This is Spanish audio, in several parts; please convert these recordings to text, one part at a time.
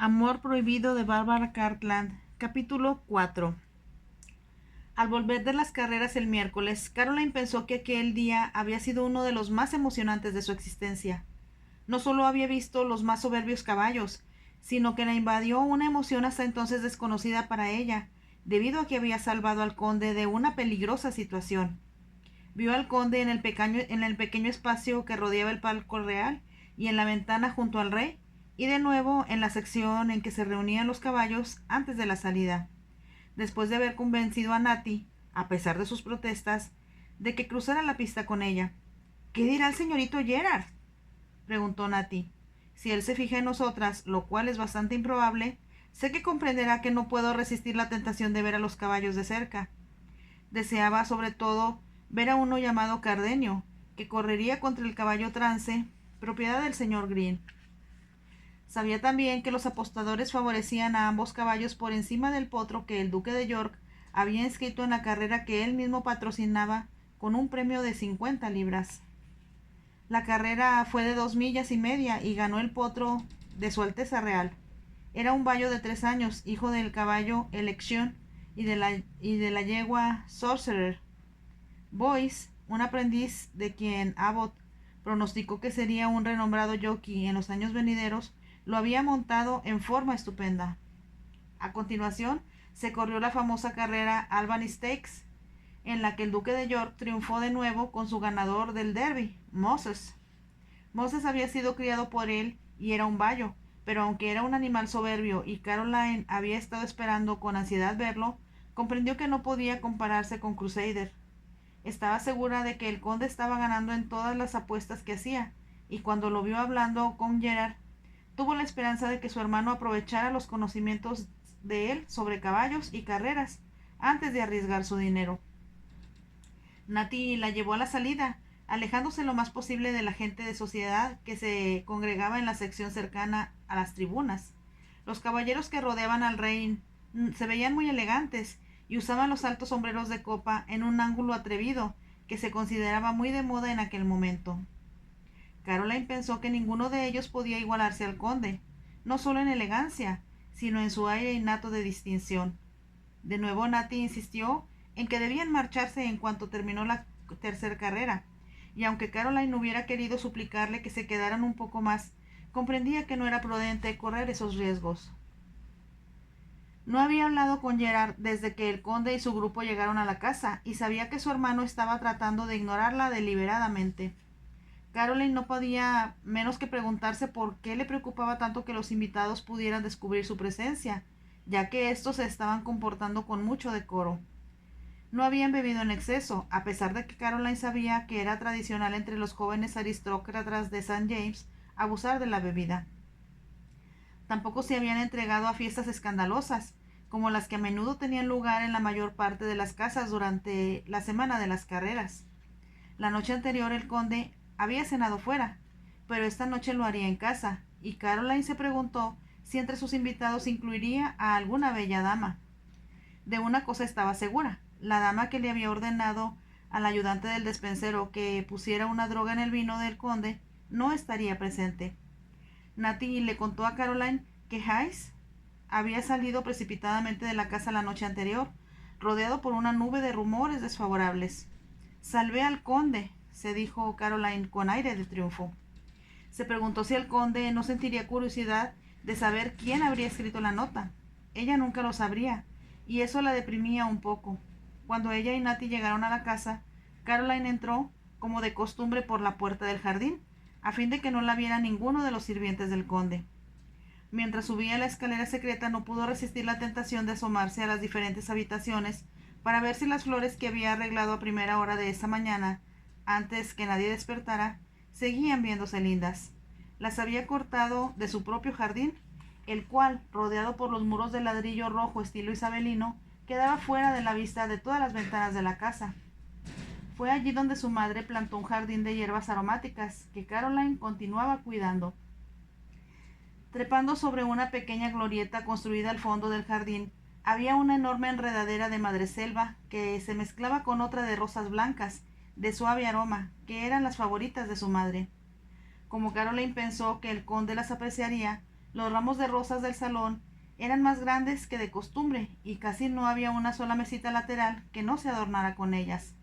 Amor prohibido de Barbara Cartland. Capítulo 4. Al volver de las carreras el miércoles, Caroline pensó que aquel día había sido uno de los más emocionantes de su existencia. No solo había visto los más soberbios caballos, sino que la invadió una emoción hasta entonces desconocida para ella, debido a que había salvado al conde de una peligrosa situación. Vio al conde en el pequeño espacio que rodeaba el palco real y en la ventana junto al rey, y de nuevo en la sección en que se reunían los caballos antes de la salida. Después de haber convencido a Natty, a pesar de sus protestas, de que cruzara la pista con ella. ¿Qué dirá el señorito Gerard?, preguntó Natty. Si él se fija en nosotras, lo cual es bastante improbable, sé que comprenderá que no puedo resistir la tentación de ver a los caballos de cerca. Deseaba sobre todo ver a uno llamado Cardenio, que correría contra el caballo Trance, propiedad del señor Green. Sabía también que los apostadores favorecían a ambos caballos por encima del potro que el duque de York había inscrito en la carrera que él mismo patrocinaba con un premio de 50 libras. La carrera fue de 2 millas y media y ganó el potro de Su Alteza Real. Era un bayo de 3 años, hijo del caballo Elección y de la yegua Sorcerer. Boyce, un aprendiz de quien Abbott pronosticó que sería un renombrado jockey en los años venideros, lo había montado en forma estupenda. A continuación, se corrió la famosa carrera Albany Stakes, en la que el duque de York triunfó de nuevo con su ganador del derby, Moses. Moses había sido criado por él y era un bayo, pero aunque era un animal soberbio y Caroline había estado esperando con ansiedad verlo, comprendió que no podía compararse con Crusader. Estaba segura de que el conde estaba ganando en todas las apuestas que hacía, y cuando lo vio hablando con Gerard, tuvo la esperanza de que su hermano aprovechara los conocimientos de él sobre caballos y carreras antes de arriesgar su dinero. Natty la llevó a la salida, alejándose lo más posible de la gente de sociedad que se congregaba en la sección cercana a las tribunas. Los caballeros que rodeaban al rey se veían muy elegantes y usaban los altos sombreros de copa en un ángulo atrevido que se consideraba muy de moda en aquel momento. Caroline pensó que ninguno de ellos podía igualarse al conde, no solo en elegancia, sino en su aire innato de distinción. De nuevo Natty insistió en que debían marcharse en cuanto terminó la tercera carrera, y aunque Caroline hubiera querido suplicarle que se quedaran un poco más, comprendía que no era prudente correr esos riesgos. No había hablado con Gerard desde que el conde y su grupo llegaron a la casa, y sabía que su hermano estaba tratando de ignorarla deliberadamente. Caroline no podía menos que preguntarse por qué le preocupaba tanto que los invitados pudieran descubrir su presencia, ya que éstos se estaban comportando con mucho decoro. No habían bebido en exceso, a pesar de que Caroline sabía que era tradicional entre los jóvenes aristócratas de St. James abusar de la bebida. Tampoco se habían entregado a fiestas escandalosas, como las que a menudo tenían lugar en la mayor parte de las casas durante la semana de las carreras. La noche anterior el conde había cenado fuera, pero esta noche lo haría en casa, y Caroline se preguntó si entre sus invitados incluiría a alguna bella dama. De una cosa estaba segura: la dama que le había ordenado al ayudante del despensero que pusiera una droga en el vino del conde no estaría presente. Natty le contó a Caroline que Hayes había salido precipitadamente de la casa la noche anterior, rodeado por una nube de rumores desfavorables. «Salvé al conde», se dijo Caroline con aire de triunfo. Se preguntó si el conde no sentiría curiosidad de saber quién habría escrito la nota. Ella nunca lo sabría, y eso la deprimía un poco. Cuando ella y Natty llegaron a la casa, Caroline entró, como de costumbre, por la puerta del jardín, a fin de que no la viera ninguno de los sirvientes del conde. Mientras subía la escalera secreta, no pudo resistir la tentación de asomarse a las diferentes habitaciones para ver si las flores que había arreglado a primera hora de esa mañana, antes que nadie despertara, seguían viéndose lindas. Las había cortado de su propio jardín, el cual, rodeado por los muros de ladrillo rojo estilo isabelino, quedaba fuera de la vista de todas las ventanas de la casa. Fue allí donde su madre plantó un jardín de hierbas aromáticas que Caroline continuaba cuidando. Trepando sobre una pequeña glorieta construida al fondo del jardín, había una enorme enredadera de madreselva que se mezclaba con otra de rosas blancas, de suave aroma, que eran las favoritas de su madre. Como Caroline pensó que el conde las apreciaría, Los ramos de rosas del salón eran más grandes que de costumbre y casi no había una sola mesita lateral que no se adornara con ellas.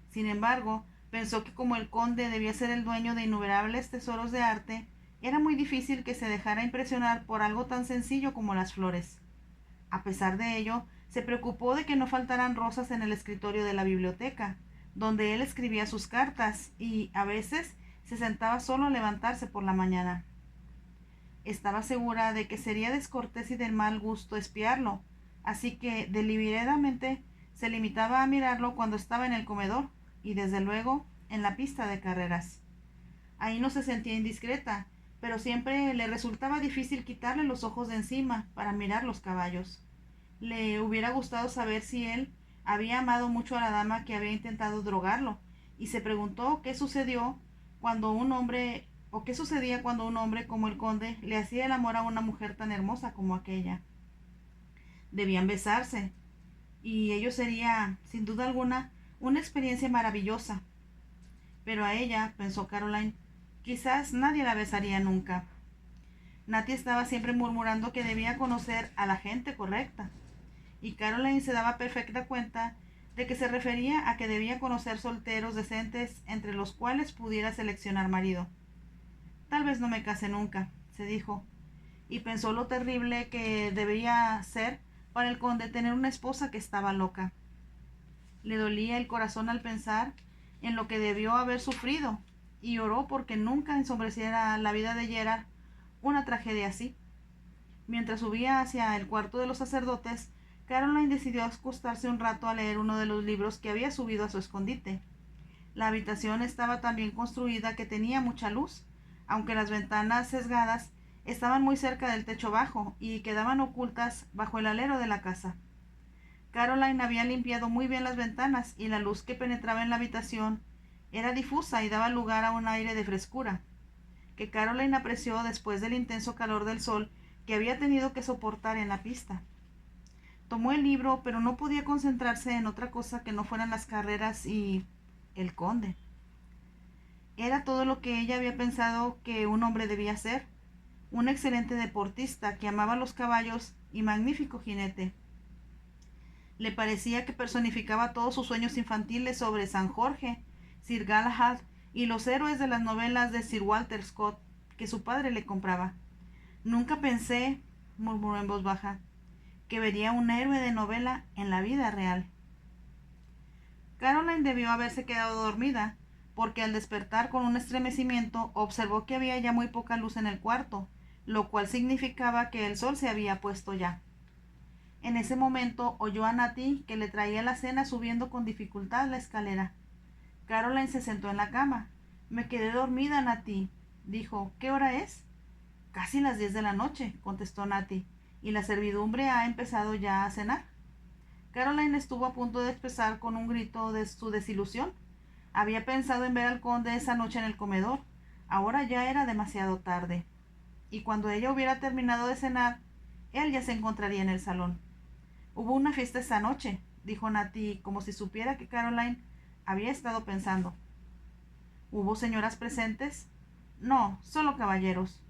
Sin embargo, pensó que como el conde debía ser el dueño de innumerables tesoros de arte, era muy difícil que se dejara impresionar por algo tan sencillo como las flores. A pesar de ello, se preocupó de que no faltaran rosas en el escritorio de la biblioteca, donde él escribía sus cartas y, a veces, se sentaba solo a levantarse por la mañana. Estaba segura de que sería descortés y del mal gusto espiarlo, así que deliberadamente se limitaba a mirarlo cuando estaba en el comedor y, desde luego, en la pista de carreras. Ahí no se sentía indiscreta, pero siempre le resultaba difícil quitarle los ojos de encima para mirar los caballos. Le hubiera gustado saber si él había amado mucho a la dama que había intentado drogarlo, y se preguntó qué sucedió cuando un hombre o qué sucedía cuando un hombre como el conde le hacía el amor a una mujer tan hermosa como aquella. Debían besarse, y ello sería, sin duda alguna, una experiencia maravillosa. Pero a ella, pensó Caroline, quizás nadie la besaría nunca. Natty estaba siempre murmurando que debía conocer a la gente correcta, y Caroline se daba perfecta cuenta de que se refería a que debía conocer solteros decentes entre los cuales pudiera seleccionar marido. Tal vez no me case nunca, se dijo, y pensó lo terrible que debía ser para el conde tener una esposa que estaba loca. Le dolía el corazón al pensar en lo que debió haber sufrido, y oró porque nunca ensombreciera la vida de Gerard una tragedia así. Mientras subía hacia el cuarto de los sacerdotes, Caroline decidió acostarse un rato a leer uno de los libros que había subido a su escondite. La habitación estaba tan bien construida que tenía mucha luz, aunque las ventanas sesgadas estaban muy cerca del techo bajo y quedaban ocultas bajo el alero de la casa. Caroline había limpiado muy bien las ventanas y la luz que penetraba en la habitación era difusa y daba lugar a un aire de frescura, que Caroline apreció después del intenso calor del sol que había tenido que soportar en la pista. Tomó el libro, pero no podía concentrarse en otra cosa que no fueran las carreras y el conde. Era todo lo que ella había pensado que un hombre debía ser: un excelente deportista que amaba los caballos y magnífico jinete. Le parecía que personificaba todos sus sueños infantiles sobre San Jorge, Sir Galahad y los héroes de las novelas de Sir Walter Scott que su padre le compraba. Nunca pensé, murmuró en voz baja, que vería un héroe de novela en la vida real. Caroline debió haberse quedado dormida, porque al despertar con un estremecimiento observó que había ya muy poca luz en el cuarto, lo cual significaba que el sol se había puesto ya. En ese momento oyó a Natty, que le traía la cena, subiendo con dificultad la escalera. Caroline se sentó en la cama. Me quedé dormida, Natty, dijo. ¿Qué hora es? Casi las 10 de la noche, contestó Natty. ¿Y la servidumbre ha empezado ya a cenar? Caroline estuvo a punto de expresar con un grito de su desilusión. Había pensado en ver al conde esa noche en el comedor. Ahora ya era demasiado tarde. Y cuando ella hubiera terminado de cenar, él ya se encontraría en el salón. Hubo una fiesta esa noche, dijo Natty, como si supiera que Caroline había estado pensando. ¿Hubo señoras presentes? No, solo caballeros.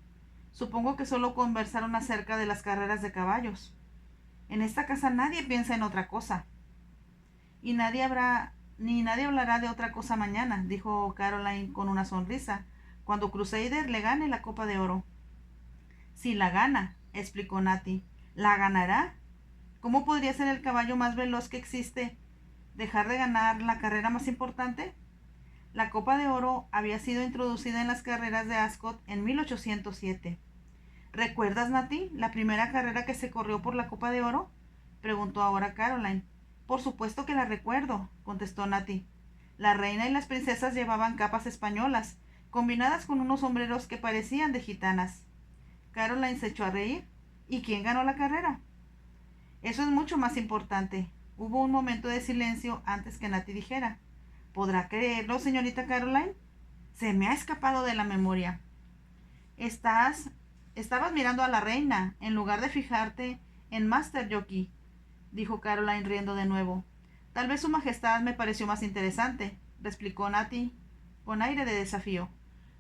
Supongo que solo conversaron acerca de las carreras de caballos. En esta casa nadie piensa en otra cosa. Y nadie hablará de otra cosa mañana, dijo Caroline con una sonrisa, cuando Crusader le gane la Copa de Oro. Si la gana, explicó Natty. ¿La ganará? ¿Cómo podría ser el caballo más veloz que existe dejar de ganar la carrera más importante? La Copa de Oro había sido introducida en las carreras de Ascot en 1807. ¿Recuerdas, Natty, la primera carrera que se corrió por la Copa de Oro?, preguntó ahora Caroline. Por supuesto que la recuerdo, contestó Natty. La reina y las princesas llevaban capas españolas, combinadas con unos sombreros que parecían de gitanas. Caroline se echó a reír. ¿Y quién ganó la carrera? Eso es mucho más importante. Hubo un momento de silencio antes que Natty dijera. ¿Podrá creerlo, señorita Caroline? Se me ha escapado de la memoria. Estabas mirando a la reina, en lugar de fijarte en Master Jockey, dijo Caroline riendo de nuevo. Tal vez su majestad me pareció más interesante, replicó Natty con aire de desafío.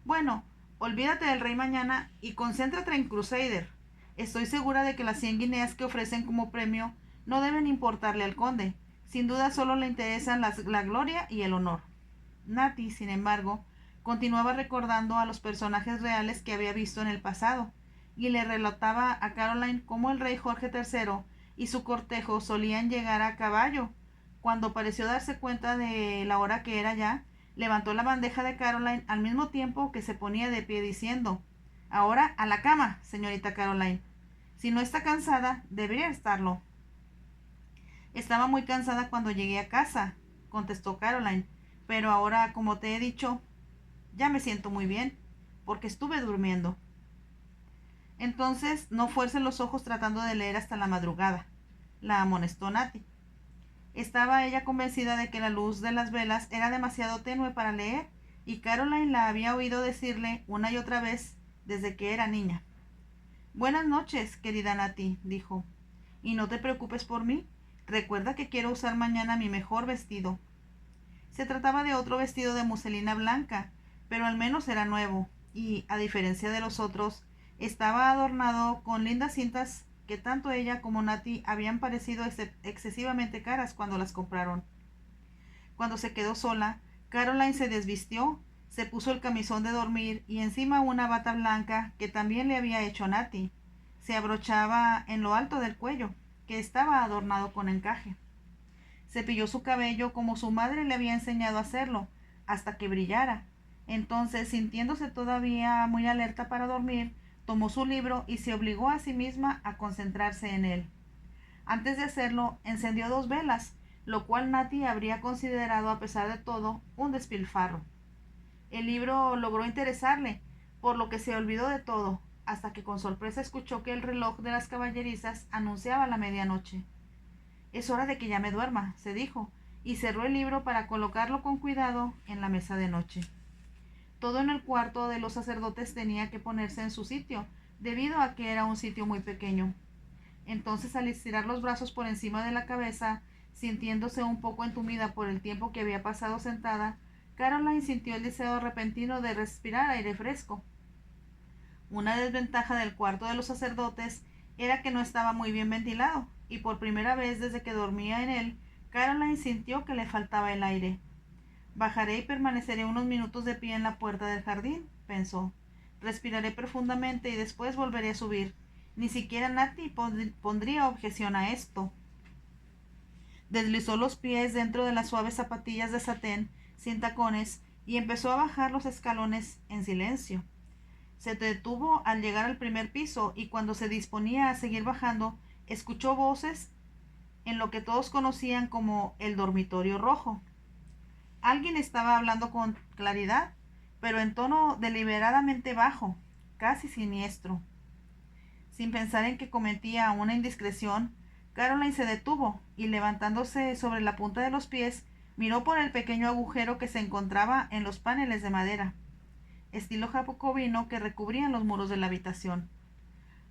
Bueno, Olvídate del rey mañana y concéntrate en Crusader. Estoy segura de que las 100 guineas que ofrecen como premio no deben importarle al conde. Sin duda solo le interesan la gloria y el honor. Natty, sin embargo, continuaba recordando a los personajes reales que había visto en el pasado, y le relataba a Caroline cómo el rey Jorge III y su cortejo solían llegar a caballo. Cuando pareció darse cuenta de la hora que era ya, levantó la bandeja de Caroline al mismo tiempo que se ponía de pie diciendo: Ahora a la cama, señorita Caroline. Si no está cansada, debería estarlo. Estaba muy cansada cuando llegué a casa, contestó Caroline, pero ahora, como te he dicho, ya me siento muy bien, porque estuve durmiendo. Entonces no fuerce los ojos tratando de leer hasta la madrugada, la amonestó Natty. Estaba ella convencida de que la luz de las velas era demasiado tenue para leer, y Caroline la había oído decirle una y otra vez desde que era niña. Buenas noches, querida Natty, dijo, y no te preocupes por mí. Recuerda que quiero usar mañana mi mejor vestido. Se trataba de otro vestido de muselina blanca, pero al menos era nuevo, y, a diferencia de los otros, estaba adornado con lindas cintas que tanto ella como Natty habían parecido excesivamente caras cuando las compraron. Cuando se quedó sola, Caroline se desvistió, se puso el camisón de dormir y encima una bata blanca que también le había hecho Natty. Se abrochaba en lo alto del cuello, que estaba adornado con encaje. Cepilló su cabello como su madre le había enseñado a hacerlo, hasta que brillara. Entonces, sintiéndose todavía muy alerta para dormir, tomó su libro y se obligó a sí misma a concentrarse en él. Antes de hacerlo, encendió 2 velas, lo cual Natty habría considerado, a pesar de todo, un despilfarro. El libro logró interesarle, por lo que se olvidó de todo, hasta que con sorpresa escuchó que el reloj de las caballerizas anunciaba la medianoche. Es hora de que ya me duerma, se dijo, y cerró el libro para colocarlo con cuidado en la mesa de noche. Todo en el cuarto de los sacerdotes tenía que ponerse en su sitio, debido a que era un sitio muy pequeño. Entonces, al estirar los brazos por encima de la cabeza, sintiéndose un poco entumida por el tiempo que había pasado sentada, Caroline sintió el deseo repentino de respirar aire fresco. Una desventaja del cuarto de los sacerdotes era que no estaba muy bien ventilado, y por primera vez desde que dormía en él, Caroline sintió que le faltaba el aire. Bajaré y permaneceré unos minutos de pie en la puerta del jardín, pensó. Respiraré profundamente y después volveré a subir. Ni siquiera Natty pondría objeción a esto. Deslizó los pies dentro de las suaves zapatillas de satén sin tacones y empezó a bajar los escalones en silencio. Se detuvo al llegar al primer piso y cuando se disponía a seguir bajando, escuchó voces en lo que todos conocían como el dormitorio rojo. Alguien estaba hablando con claridad, pero en tono deliberadamente bajo, casi siniestro. Sin pensar en que cometía una indiscreción, Caroline se detuvo y, levantándose sobre la punta de los pies, miró por el pequeño agujero que se encontraba en los paneles de madera, estilo jacobino, que recubrían los muros de la habitación.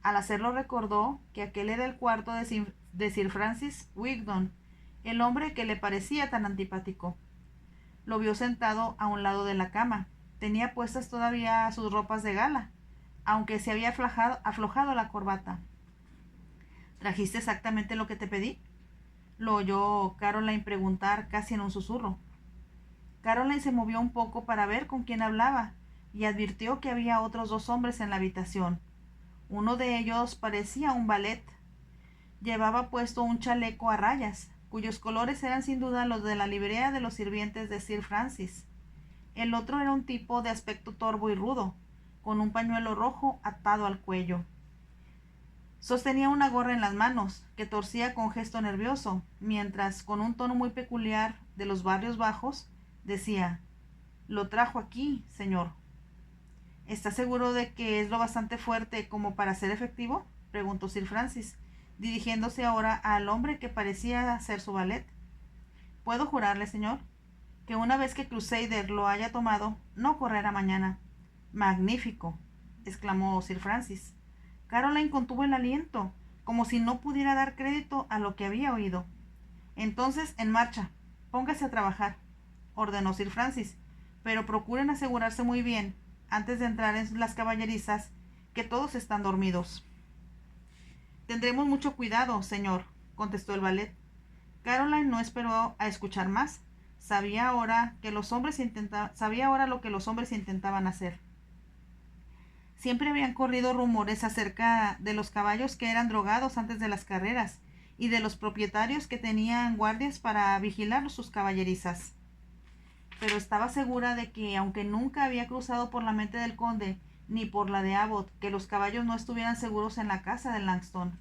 Al hacerlo recordó que aquel era el cuarto de Sir Francis Wigton, el hombre que le parecía tan antipático. Lo vio sentado a un lado de la cama. Tenía puestas todavía sus ropas de gala, aunque se había aflojado la corbata. ¿Trajiste exactamente lo que te pedí?, lo oyó Caroline preguntar casi en un susurro. Caroline se movió un poco para ver con quién hablaba y advirtió que había otros 2 hombres en la habitación. Uno de ellos parecía un valet. Llevaba puesto un chaleco a rayas, cuyos colores eran sin duda los de la librea de los sirvientes de Sir Francis. El otro era un tipo de aspecto torvo y rudo, con un pañuelo rojo atado al cuello. Sostenía una gorra en las manos, que torcía con gesto nervioso, mientras, con un tono muy peculiar de los barrios bajos, decía: «Lo trajo aquí, señor». «¿Está seguro de que es lo bastante fuerte como para ser efectivo?», preguntó Sir Francis, dirigiéndose ahora al hombre que parecía ser su valet. «Puedo jurarle, señor, que una vez que Crusader lo haya tomado, no correrá mañana». «Magnífico», exclamó Sir Francis. Caroline contuvo el aliento, como si no pudiera dar crédito a lo que había oído. «Entonces, en marcha. Póngase a trabajar», ordenó Sir Francis, «pero procuren asegurarse muy bien antes de entrar en las caballerizas, que todos están dormidos. Tendremos mucho cuidado, señor, contestó el valet. Caroline no esperó a escuchar más. Sabía ahora lo que los hombres intentaban hacer. Siempre habían corrido rumores acerca de los caballos que eran drogados antes de las carreras y de los propietarios que tenían guardias para vigilar sus caballerizas. Pero estaba segura de que, aunque nunca había cruzado por la mente del conde ni por la de Abbot que los caballos no estuvieran seguros en la casa de Langstone.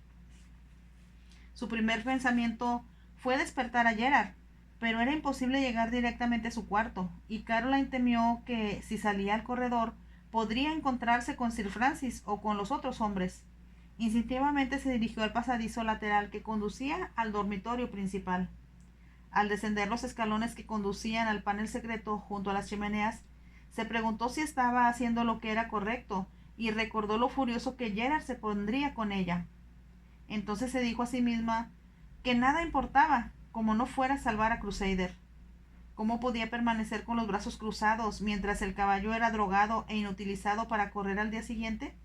Su primer pensamiento fue despertar a Gerard, pero era imposible llegar directamente a su cuarto, y Caroline temió que, si salía al corredor, podría encontrarse con Sir Francis o con los otros hombres. Instintivamente se dirigió al pasadizo lateral que conducía al dormitorio principal. Al descender los escalones que conducían al panel secreto junto a las chimeneas, se preguntó si estaba haciendo lo que era correcto, y recordó lo furioso que Gerard se pondría con ella. Entonces se dijo a sí misma que nada importaba, como no fuera a salvar a Crusader. ¿Cómo podía permanecer con los brazos cruzados mientras el caballo era drogado e inutilizado para correr al día siguiente?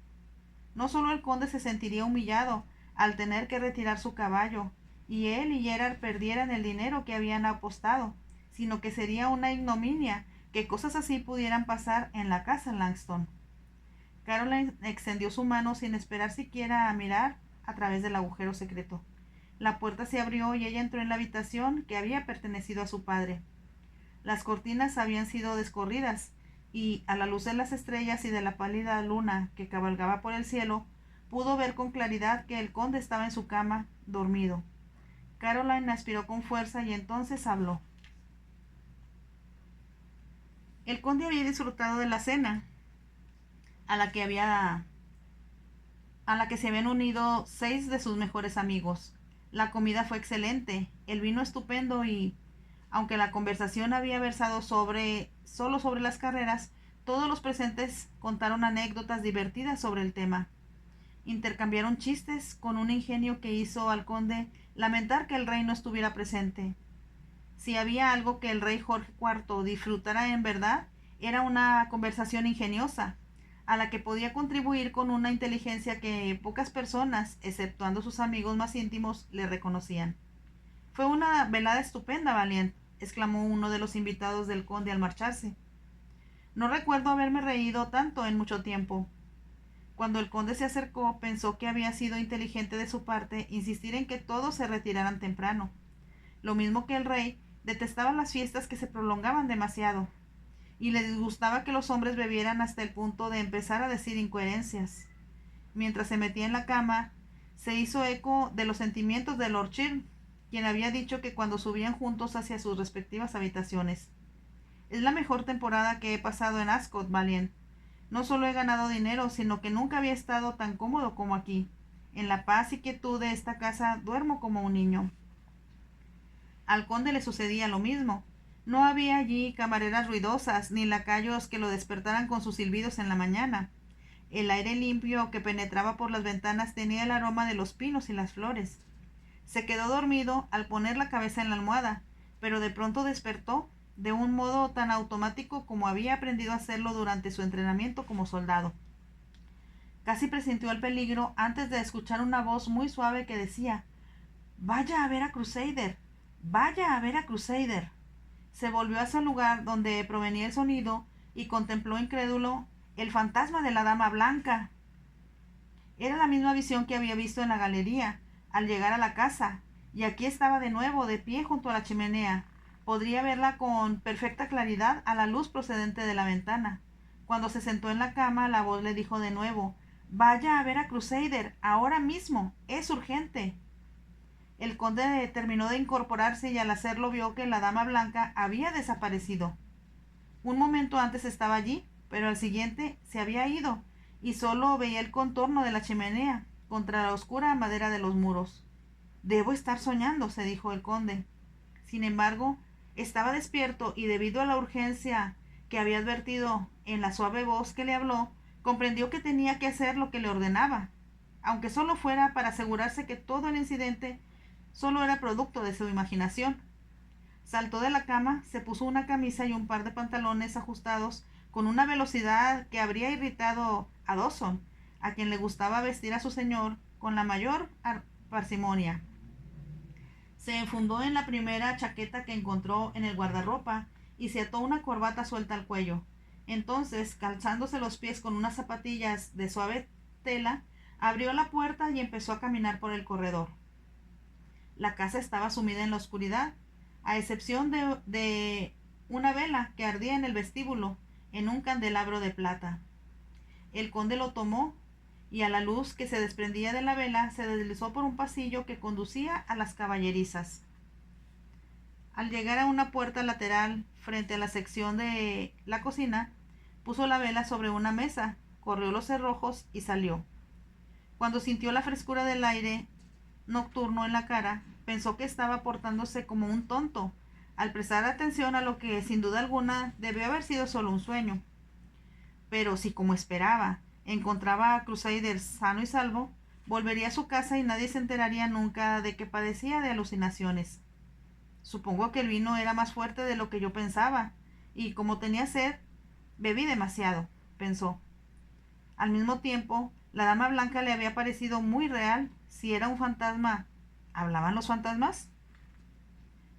No solo el conde se sentiría humillado al tener que retirar su caballo, y él y Gerard perdieran el dinero que habían apostado, sino que sería una ignominia que cosas así pudieran pasar en la casa Langstone. Caroline extendió su mano sin esperar siquiera a mirar a través del agujero secreto. La puerta se abrió y ella entró en la habitación que había pertenecido a su padre. Las cortinas habían sido descorridas, y, a la luz de las estrellas y de la pálida luna que cabalgaba por el cielo, pudo ver con claridad que el conde estaba en su cama, dormido. Caroline aspiró con fuerza y entonces habló. El conde había disfrutado de la cena, a la que se habían unido 6 de sus mejores amigos. La comida fue excelente, el vino estupendo y, aunque la conversación había versado solo sobre las carreras, todos los presentes contaron anécdotas divertidas sobre el tema. Intercambiaron chistes con un ingenio que hizo al conde lamentar que el rey no estuviera presente. Si había algo que el rey Jorge IV disfrutara en verdad, era una conversación ingeniosa, a la que podía contribuir con una inteligencia que pocas personas, exceptuando sus amigos más íntimos, le reconocían. Fue una velada estupenda, Valiente, exclamó uno de los invitados del conde al marcharse. No recuerdo haberme reído tanto en mucho tiempo. Cuando el conde se acercó, pensó que había sido inteligente de su parte insistir en que todos se retiraran temprano. Lo mismo que el rey, detestaba las fiestas que se prolongaban demasiado, y le disgustaba que los hombres bebieran hasta el punto de empezar a decir incoherencias. Mientras se metía en la cama, se hizo eco de los sentimientos de Lord Chilm, quien había dicho que cuando subían juntos hacia sus respectivas habitaciones: «Es la mejor temporada que he pasado en Ascot, Valiant. No solo he ganado dinero, sino que nunca había estado tan cómodo como aquí. En la paz y quietud de esta casa duermo como un niño». Al conde le sucedía lo mismo. No había allí camareras ruidosas, ni lacayos que lo despertaran con sus silbidos en la mañana. El aire limpio que penetraba por las ventanas tenía el aroma de los pinos y las flores. Se quedó dormido al poner la cabeza en la almohada, pero de pronto despertó, de un modo tan automático como había aprendido a hacerlo durante su entrenamiento como soldado. Casi presintió el peligro antes de escuchar una voz muy suave que decía: «Vaya a ver a Crusader, vaya a ver a Crusader». Se volvió hacia el lugar donde provenía el sonido y contempló incrédulo el fantasma de la dama blanca. Era la misma visión que había visto en la galería al llegar a la casa, y aquí estaba de nuevo, de pie junto a la chimenea. Podría verla con perfecta claridad a la luz procedente de la ventana. Cuando se sentó en la cama, la voz le dijo de nuevo: «Vaya a ver a Crusader, ahora mismo, es urgente». El conde terminó de incorporarse y al hacerlo vio que la dama blanca había desaparecido. Un momento antes estaba allí, pero al siguiente se había ido, y solo veía el contorno de la chimenea contra la oscura madera de los muros. «Debo estar soñando», se dijo el conde. Sin embargo, estaba despierto, y debido a la urgencia que había advertido en la suave voz que le habló, comprendió que tenía que hacer lo que le ordenaba, aunque solo fuera para asegurarse que todo el incidente solo era producto de su imaginación. Saltó de la cama, se puso una camisa y un par de pantalones ajustados con una velocidad que habría irritado a Dawson, a quien le gustaba vestir a su señor con la mayor parsimonia. Se enfundó en la primera chaqueta que encontró en el guardarropa y se ató una corbata suelta al cuello. Entonces, calzándose los pies con unas zapatillas de suave tela, abrió la puerta y empezó a caminar por el corredor. La casa estaba sumida en la oscuridad, a excepción de una vela que ardía en el vestíbulo, en un candelabro de plata. El conde lo tomó y a la luz que se desprendía de la vela se deslizó por un pasillo que conducía a las caballerizas. Al llegar a una puerta lateral frente a la sección de la cocina, puso la vela sobre una mesa, corrió los cerrojos y salió. Cuando sintió la frescura del aire nocturno en la cara, pensó que estaba portándose como un tonto, al prestar atención a lo que sin duda alguna debió haber sido solo un sueño. Pero si, como esperaba, encontraba a Crusader sano y salvo, volvería a su casa y nadie se enteraría nunca de que padecía de alucinaciones. Supongo que el vino era más fuerte de lo que yo pensaba, y como tenía sed, bebí demasiado, pensó. Al mismo tiempo, la dama blanca le había parecido muy real. Si era un fantasma, ¿hablaban los fantasmas?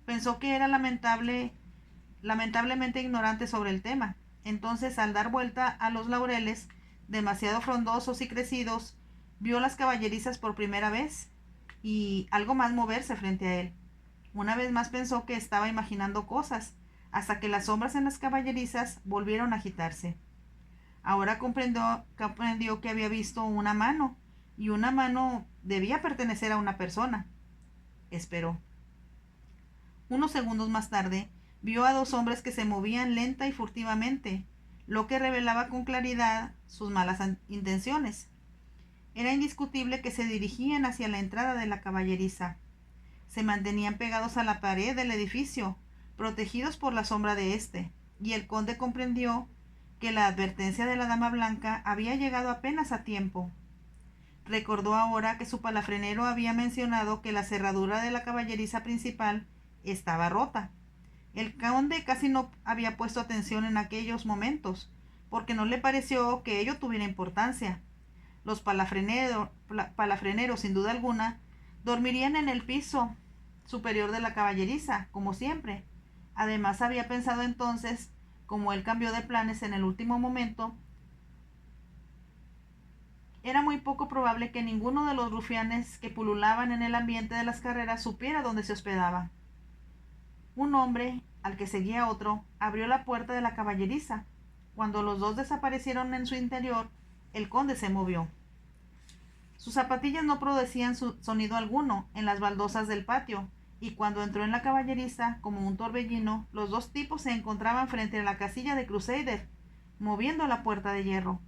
Pensó que era lamentablemente ignorante sobre el tema. Entonces, al dar vuelta a los laureles, demasiado frondosos y crecidos, vio las caballerizas por primera vez y algo más moverse frente a él. Una vez más pensó que estaba imaginando cosas, hasta que las sombras en las caballerizas volvieron a agitarse. Ahora comprendió que había visto una mano, y una mano debía pertenecer a una persona. Esperó. Unos segundos más tarde, vio a dos hombres que se movían lenta y furtivamente, lo que revelaba con claridad sus malas intenciones. Era indiscutible que se dirigían hacia la entrada de la caballeriza. Se mantenían pegados a la pared del edificio, protegidos por la sombra de éste, y el conde comprendió que la advertencia de la dama blanca había llegado apenas a tiempo. Recordó ahora que su palafrenero había mencionado que la cerradura de la caballeriza principal estaba rota. El conde casi no había puesto atención en aquellos momentos, porque no le pareció que ello tuviera importancia. Los palafreneros, sin duda alguna, dormirían en el piso superior de la caballeriza, como siempre. Además, había pensado entonces, como él cambió de planes en el último momento, era muy poco probable que ninguno de los rufianes que pululaban en el ambiente de las carreras supiera dónde se hospedaba. Un hombre, al que seguía otro, abrió la puerta de la caballeriza. Cuando los dos desaparecieron en su interior, el conde se movió. Sus zapatillas no producían sonido alguno en las baldosas del patio, y cuando entró en la caballeriza, como un torbellino, los dos tipos se encontraban frente a la casilla de Crusader, moviendo la puerta de hierro.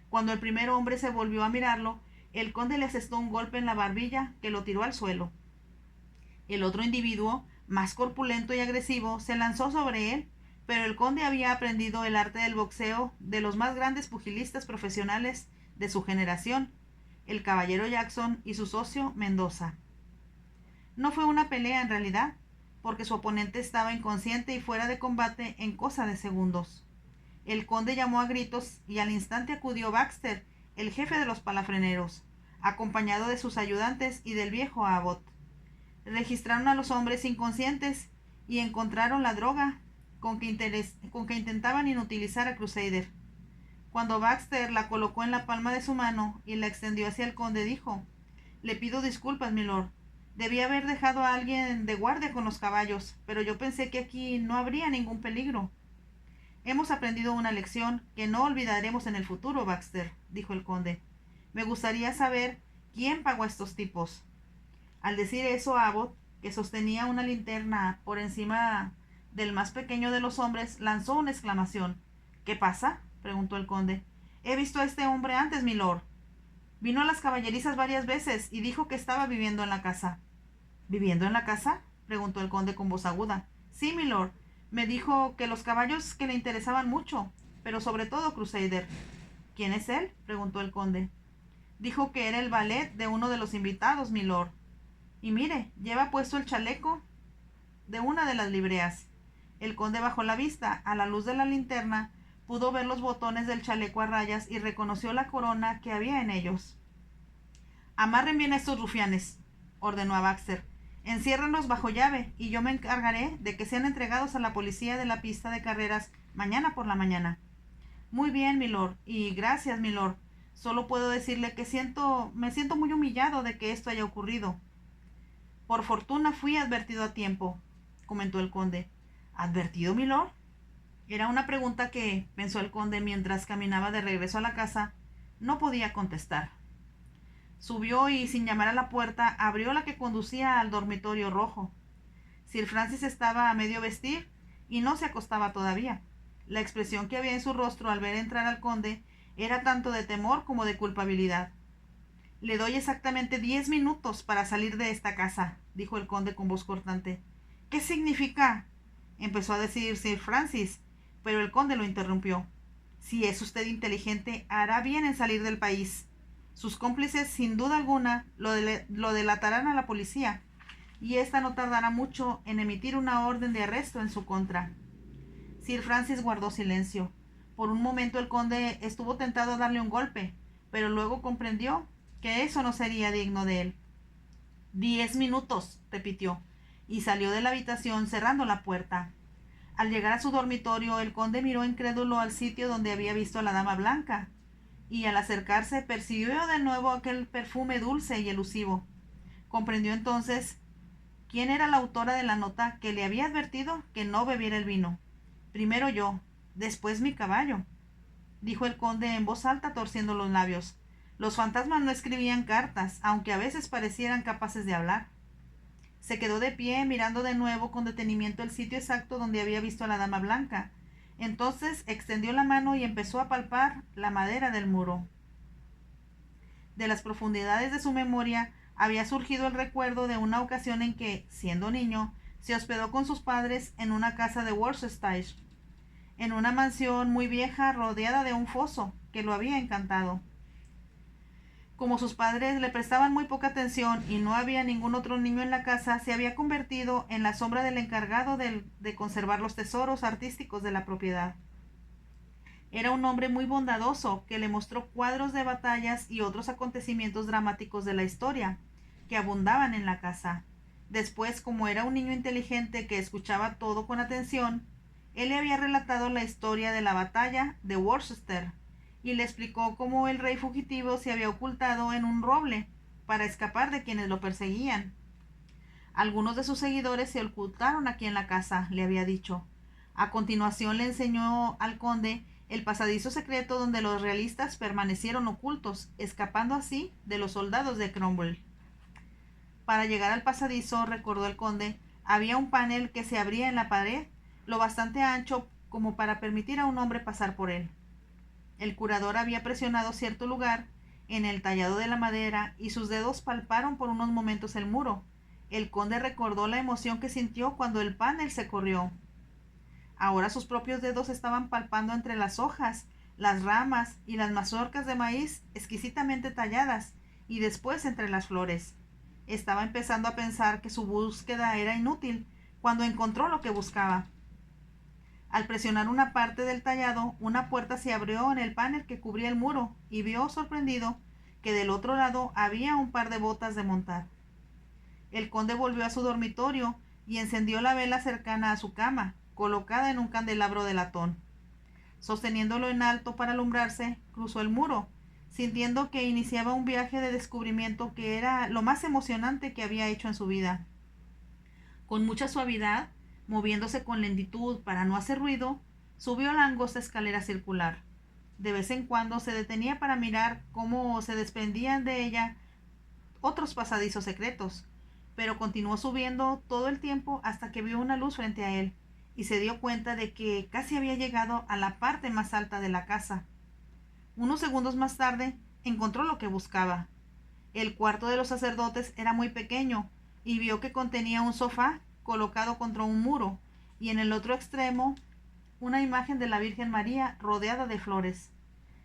Cuando el primer hombre se volvió a mirarlo, el conde le asestó un golpe en la barbilla que lo tiró al suelo. El otro individuo, más corpulento y agresivo, se lanzó sobre él, pero el conde había aprendido el arte del boxeo de los más grandes pugilistas profesionales de su generación, el caballero Jackson y su socio Mendoza. No fue una pelea en realidad, porque su oponente estaba inconsciente y fuera de combate en cosa de segundos. El conde llamó a gritos y al instante acudió Baxter, el jefe de los palafreneros, acompañado de sus ayudantes y del viejo Abbott. Registraron a los hombres inconscientes y encontraron la droga con que intentaban inutilizar a Crusader. Cuando Baxter la colocó en la palma de su mano y la extendió hacia el conde, dijo: «Le pido disculpas, milord. Debí haber dejado a alguien de guardia con los caballos, pero yo pensé que aquí no habría ningún peligro». «Hemos aprendido una lección que no olvidaremos en el futuro, Baxter», dijo el conde. «Me gustaría saber quién pagó a estos tipos». Al decir eso, Abbott, que sostenía una linterna por encima del más pequeño de los hombres, lanzó una exclamación. «¿Qué pasa?», preguntó el conde. «He visto a este hombre antes, milord. Vino a las caballerizas varias veces y dijo que estaba viviendo en la casa». «¿Viviendo en la casa?», preguntó el conde con voz aguda. «Sí, milord. Me dijo que los caballos que le interesaban mucho, pero sobre todo Crusader». «¿Quién es él?», preguntó el conde. «Dijo que era el valet de uno de los invitados, milord. Y mire, lleva puesto el chaleco de una de las libreas». El conde bajó la vista. A la luz de la linterna Pudo ver los botones del chaleco a rayas y reconoció la corona que había en ellos. «Amarren bien a estos rufianes», ordenó a Baxter. «Enciérrenlos bajo llave y yo me encargaré de que sean entregados a la policía de la pista de carreras mañana por la mañana». «Muy bien, milord, y gracias, milord. Solo puedo decirle que me siento muy humillado de que esto haya ocurrido». «Por fortuna fui advertido a tiempo», comentó el conde. «¿Advertido, milord?». Era una pregunta que, pensó el conde mientras caminaba de regreso a la casa, no podía contestar. Subió y, sin llamar a la puerta, abrió la que conducía al dormitorio rojo. Sir Francis estaba a medio vestir y no se acostaba todavía. La expresión que había en su rostro al ver entrar al conde era tanto de temor como de culpabilidad. «Le doy exactamente 10 minutos para salir de esta casa», dijo el conde con voz cortante. «¿Qué significa?», empezó a decir Sir Francis, pero el conde lo interrumpió. «Si es usted inteligente, hará bien en salir del país. Sus cómplices, sin duda alguna, lo delatarán a la policía, y ésta no tardará mucho en emitir una orden de arresto en su contra». Sir Francis guardó silencio. Por un momento el conde estuvo tentado a darle un golpe, pero luego comprendió que eso no sería digno de él. 10 minutos, repitió, y salió de la habitación cerrando la puerta. Al llegar a su dormitorio, el conde miró incrédulo al sitio donde había visto a la dama blanca, y al acercarse percibió de nuevo aquel perfume dulce y elusivo. Comprendió entonces quién era la autora de la nota que le había advertido que no bebiera el vino. «Primero yo, después mi caballo», dijo el conde en voz alta, torciendo los labios. Los fantasmas no escribían cartas, aunque a veces parecieran capaces de hablar. Se quedó de pie, mirando de nuevo con detenimiento el sitio exacto donde había visto a la dama blanca. Entonces extendió la mano y empezó a palpar la madera del muro. De las profundidades de su memoria había surgido el recuerdo de una ocasión en que, siendo niño, se hospedó con sus padres en una casa de Worcestershire, en una mansión muy vieja rodeada de un foso que lo había encantado. Como sus padres le prestaban muy poca atención y no había ningún otro niño en la casa, se había convertido en la sombra del encargado de conservar los tesoros artísticos de la propiedad. Era un hombre muy bondadoso que le mostró cuadros de batallas y otros acontecimientos dramáticos de la historia, que abundaban en la casa. Después, como era un niño inteligente que escuchaba todo con atención, él le había relatado la historia de la batalla de Worcester, y le explicó cómo el rey fugitivo se había ocultado en un roble para escapar de quienes lo perseguían. Algunos de sus seguidores se ocultaron aquí en la casa, le había dicho. A continuación le enseñó al conde el pasadizo secreto donde los realistas permanecieron ocultos, escapando así de los soldados de Cromwell. Para llegar al pasadizo, recordó el conde, había un panel que se abría en la pared, lo bastante ancho como para permitir a un hombre pasar por él. El curador había presionado cierto lugar en el tallado de la madera y sus dedos palparon por unos momentos el muro. El conde recordó la emoción que sintió cuando el panel se corrió. Ahora sus propios dedos estaban palpando entre las hojas, las ramas y las mazorcas de maíz exquisitamente talladas, y después entre las flores. Estaba empezando a pensar que su búsqueda era inútil cuando encontró lo que buscaba. Al presionar una parte del tallado, una puerta se abrió en el panel que cubría el muro y vio, sorprendido, que del otro lado había un par de botas de montar. El conde volvió a su dormitorio y encendió la vela cercana a su cama, colocada en un candelabro de latón. Sosteniéndolo en alto para alumbrarse, cruzó el muro, sintiendo que iniciaba un viaje de descubrimiento que era lo más emocionante que había hecho en su vida. Con mucha suavidad, moviéndose con lentitud para no hacer ruido, subió la angosta escalera circular. De vez en cuando se detenía para mirar cómo se desprendían de ella otros pasadizos secretos, pero continuó subiendo todo el tiempo hasta que vio una luz frente a él y se dio cuenta de que casi había llegado a la parte más alta de la casa. Unos segundos más tarde encontró lo que buscaba. El cuarto de los sacerdotes era muy pequeño y vio que contenía un sofá colocado contra un muro y en el otro extremo una imagen de la Virgen María rodeada de flores.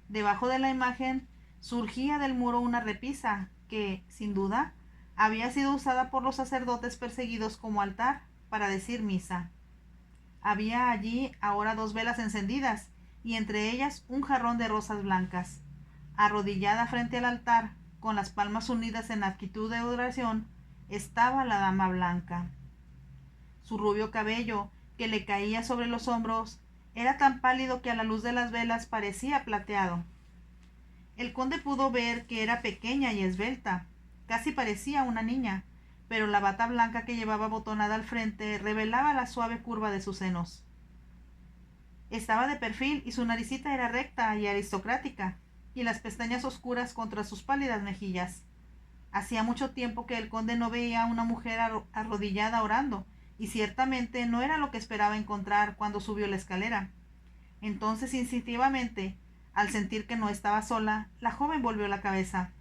Debajo de la imagen surgía del muro una repisa que, sin duda, había sido usada por los sacerdotes perseguidos como altar para decir misa. Había allí ahora 2 velas encendidas y entre ellas un jarrón de rosas blancas. Arrodillada frente al altar, con las palmas unidas en actitud de oración, estaba la dama blanca. Su rubio cabello, que le caía sobre los hombros, era tan pálido que a la luz de las velas parecía plateado. El conde pudo ver que era pequeña y esbelta, casi parecía una niña, pero la bata blanca que llevaba botonada al frente revelaba la suave curva de sus senos. Estaba de perfil y su naricita era recta y aristocrática, y las pestañas oscuras contra sus pálidas mejillas. Hacía mucho tiempo que el conde no veía a una mujer arrodillada orando, y ciertamente no era lo que esperaba encontrar cuando subió la escalera. Entonces, instintivamente, al sentir que no estaba sola, la joven volvió la cabeza.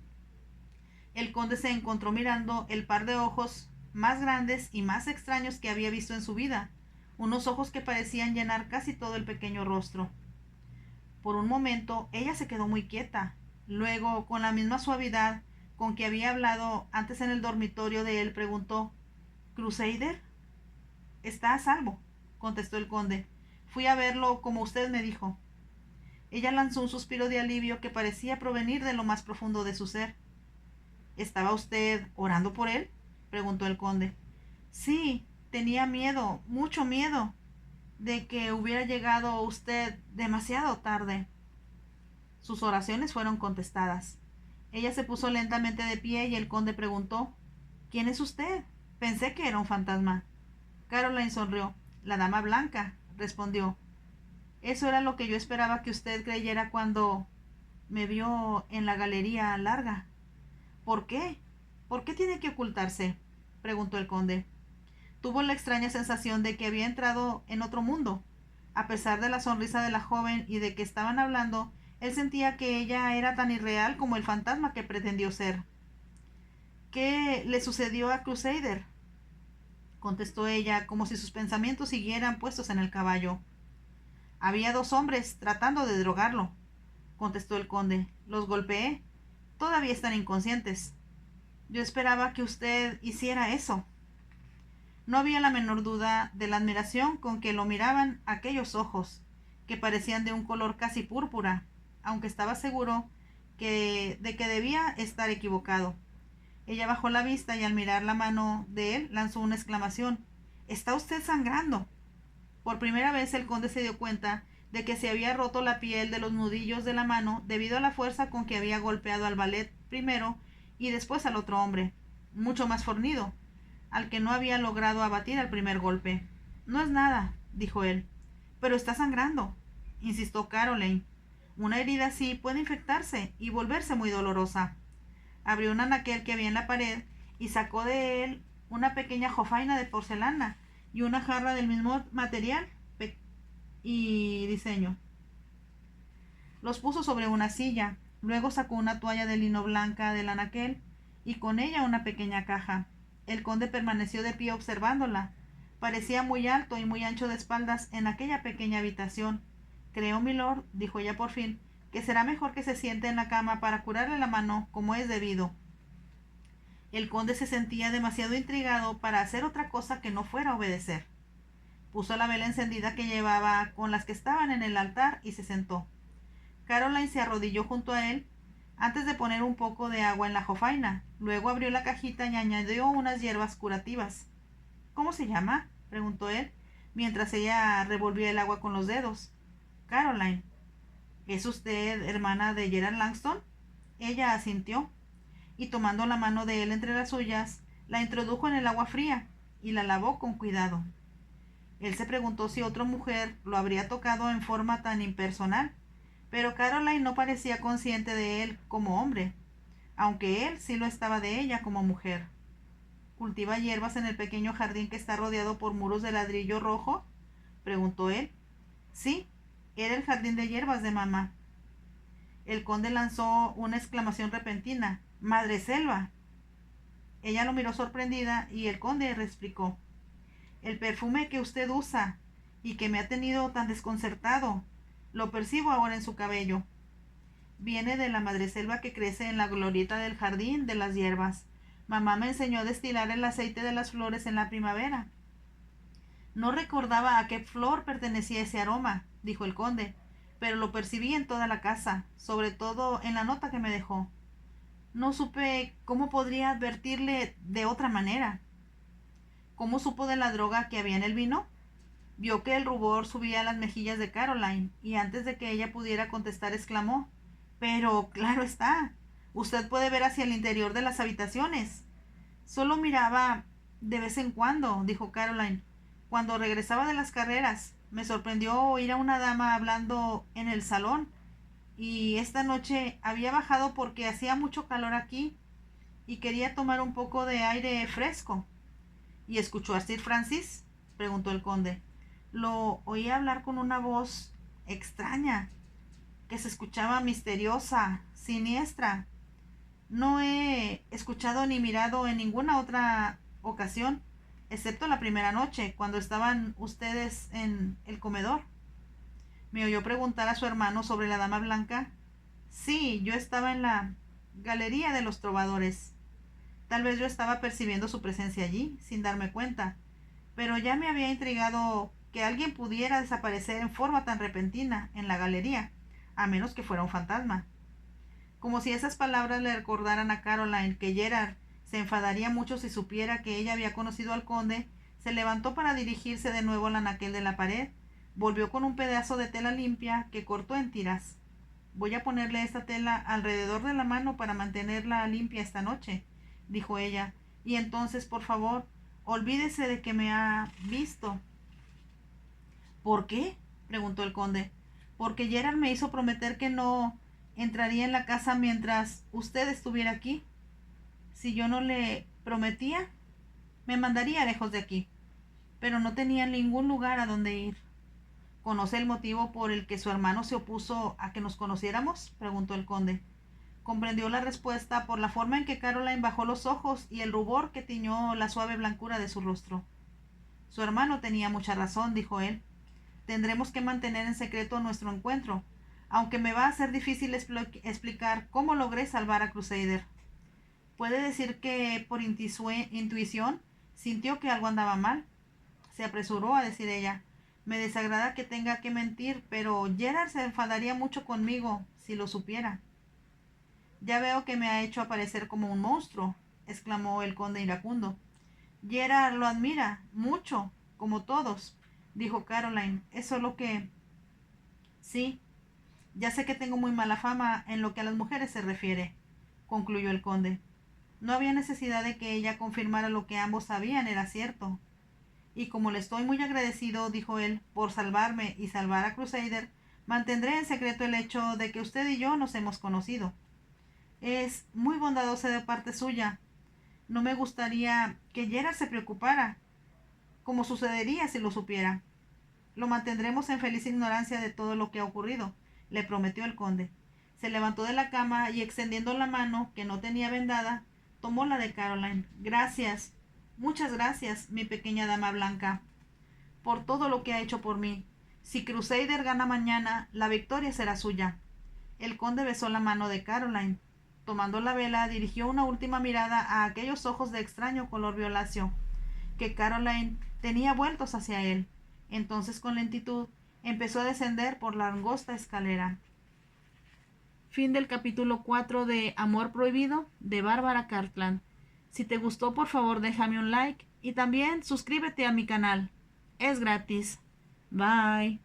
El conde se encontró mirando el par de ojos más grandes y más extraños que había visto en su vida, unos ojos que parecían llenar casi todo el pequeño rostro. Por un momento ella se quedó muy quieta. Luego, con la misma suavidad con que había hablado antes en el dormitorio de él, preguntó: ¿Crusader? Está a salvo, contestó el conde. Fui a verlo como usted me dijo. Ella lanzó un suspiro de alivio que parecía provenir de lo más profundo de su ser. ¿Estaba usted orando por él?, preguntó el conde. Sí, tenía miedo, mucho miedo, de que hubiera llegado usted demasiado tarde. Sus oraciones fueron contestadas. Ella se puso lentamente de pie y el conde preguntó: ¿Quién es usted? Pensé que era un fantasma. Caroline sonrió. La dama blanca, respondió. Eso era lo que yo esperaba que usted creyera cuando me vio en la galería larga. ¿Por qué? ¿Por qué tiene que ocultarse?, preguntó el conde. Tuvo la extraña sensación de que había entrado en otro mundo. A pesar de la sonrisa de la joven y de que estaban hablando, él sentía que ella era tan irreal como el fantasma que pretendió ser. ¿Qué le sucedió a Crusader?, contestó ella, como si sus pensamientos siguieran puestos en el caballo. Había 2 hombres tratando de drogarlo, contestó el conde. Los golpeé. Todavía están inconscientes. Yo esperaba que usted hiciera eso. No había la menor duda de la admiración con que lo miraban aquellos ojos, que parecían de un color casi púrpura, aunque estaba seguro de que debía estar equivocado. Ella bajó la vista y al mirar la mano de él lanzó una exclamación. «¡Está usted sangrando!». Por primera vez el conde se dio cuenta de que se había roto la piel de los nudillos de la mano debido a la fuerza con que había golpeado al valet primero y después al otro hombre, mucho más fornido, al que no había logrado abatir al primer golpe. «No es nada», dijo él. «Pero está sangrando», insistió Caroline. «Una herida así puede infectarse y volverse muy dolorosa». Abrió un anaquel que había en la pared y sacó de él una pequeña jofaina de porcelana y una jarra del mismo material y diseño. Los puso sobre una silla. Luego sacó una toalla de lino blanca del anaquel y con ella una pequeña caja. El conde permaneció de pie observándola. Parecía muy alto y muy ancho de espaldas en aquella pequeña habitación. «Creo, milord», dijo ella por fin, «que será mejor que se siente en la cama para curarle la mano como es debido». El conde se sentía demasiado intrigado para hacer otra cosa que no fuera obedecer. Puso la vela encendida que llevaba con las que estaban en el altar y se sentó. Caroline se arrodilló junto a él antes de poner un poco de agua en la jofaina. Luego abrió la cajita y añadió unas hierbas curativas. «¿Cómo se llama?», preguntó él, mientras ella revolvía el agua con los dedos. «Caroline». «¿Es usted hermana de Gerald Langston?». Ella asintió, y tomando la mano de él entre las suyas, la introdujo en el agua fría y la lavó con cuidado. Él se preguntó si otra mujer lo habría tocado en forma tan impersonal, pero Caroline no parecía consciente de él como hombre, aunque él sí lo estaba de ella como mujer. «¿Cultiva hierbas en el pequeño jardín que está rodeado por muros de ladrillo rojo?», preguntó él. «Sí, era el jardín de hierbas de mamá». El conde lanzó una exclamación repentina. «¡Madreselva!». Ella lo miró sorprendida y el conde explicó. «El perfume que usted usa y que me ha tenido tan desconcertado, lo percibo ahora en su cabello. Viene de la madreselva que crece en la glorieta del jardín de las hierbas. Mamá me enseñó a destilar el aceite de las flores en la primavera». «No recordaba a qué flor pertenecía ese aroma», dijo el conde. pero lo percibí en toda la casa, sobre todo en la nota que me dejó. No supe cómo podría advertirle de otra manera. ¿Cómo supo de la droga que había en el vino? Vio que el rubor subía a las mejillas de Caroline, y antes de que ella pudiera contestar exclamó: Pero, claro está, usted puede ver hacia el interior de las habitaciones. Solo miraba de vez en cuando, dijo Caroline. Cuando regresaba de las carreras, me sorprendió oír a una dama hablando en el salón, y esta noche había bajado porque hacía mucho calor aquí y quería tomar un poco de aire fresco. ¿Y escuchó a Sir Francis?, preguntó el conde. Lo oí hablar con una voz extraña, que se escuchaba misteriosa, siniestra. No he escuchado ni mirado en ninguna otra ocasión, excepto la primera noche, cuando estaban ustedes en el comedor. Me oyó preguntar a su hermano sobre la dama blanca. Sí, yo estaba en la galería de los trovadores. Tal vez yo estaba percibiendo su presencia allí, sin darme cuenta, pero ya me había intrigado que alguien pudiera desaparecer en forma tan repentina en la galería, a menos que fuera un fantasma. Como si esas palabras le recordaran a Caroline que Gerard se enfadaría mucho si supiera que ella había conocido al conde, se levantó para dirigirse de nuevo al anaquel de la pared. Volvió con un pedazo de tela limpia que cortó en tiras. Voy a ponerle esta tela alrededor de la mano para mantenerla limpia esta noche, dijo ella, y entonces, por favor, olvídese de que me ha visto. ¿Por qué?, preguntó el conde. Porque Gerard me hizo prometer que no entraría en la casa mientras usted estuviera aquí. Si yo no le prometía, me mandaría lejos de aquí. Pero no tenía ningún lugar a donde ir. ¿Conoce el motivo por el que su hermano se opuso a que nos conociéramos?, preguntó el conde. Comprendió la respuesta por la forma en que Caroline bajó los ojos y el rubor que tiñó la suave blancura de su rostro. Su hermano tenía mucha razón, dijo él. Tendremos que mantener en secreto nuestro encuentro, aunque me va a ser difícil explicar cómo logré salvar a Crusader. Puede decir que por intuición sintió que algo andaba mal. Se apresuró a decir ella. Me desagrada que tenga que mentir, pero Gerard se enfadaría mucho conmigo si lo supiera. Ya veo que me ha hecho aparecer como un monstruo, exclamó el conde iracundo. Gerard lo admira mucho, como todos, dijo Caroline. Es solo que... Sí, ya sé que tengo muy mala fama en lo que a las mujeres se refiere, concluyó el conde. No había necesidad de que ella confirmara lo que ambos sabían era cierto. Y como le estoy muy agradecido, dijo él, por salvarme y salvar a Crusader, mantendré en secreto el hecho de que usted y yo nos hemos conocido. Es muy bondadosa de parte suya. No me gustaría que Gerard se preocupara, como sucedería si lo supiera. Lo mantendremos en feliz ignorancia de todo lo que ha ocurrido, le prometió el conde. Se levantó de la cama y, extendiendo la mano, que no tenía vendada, tomó la de Caroline. Gracias, muchas gracias, mi pequeña dama blanca, por todo lo que ha hecho por mí. Si Crusader gana mañana, la victoria será suya. El conde besó la mano de Caroline. Tomando la vela, dirigió una última mirada a aquellos ojos de extraño color violáceo que Caroline tenía vueltos hacia él. Entonces, con lentitud, empezó a descender por la angosta escalera. Fin del capítulo 4 de Amor Prohibido de Bárbara Cartland. Si te gustó, por favor, déjame un like y también suscríbete a mi canal. Es gratis. Bye.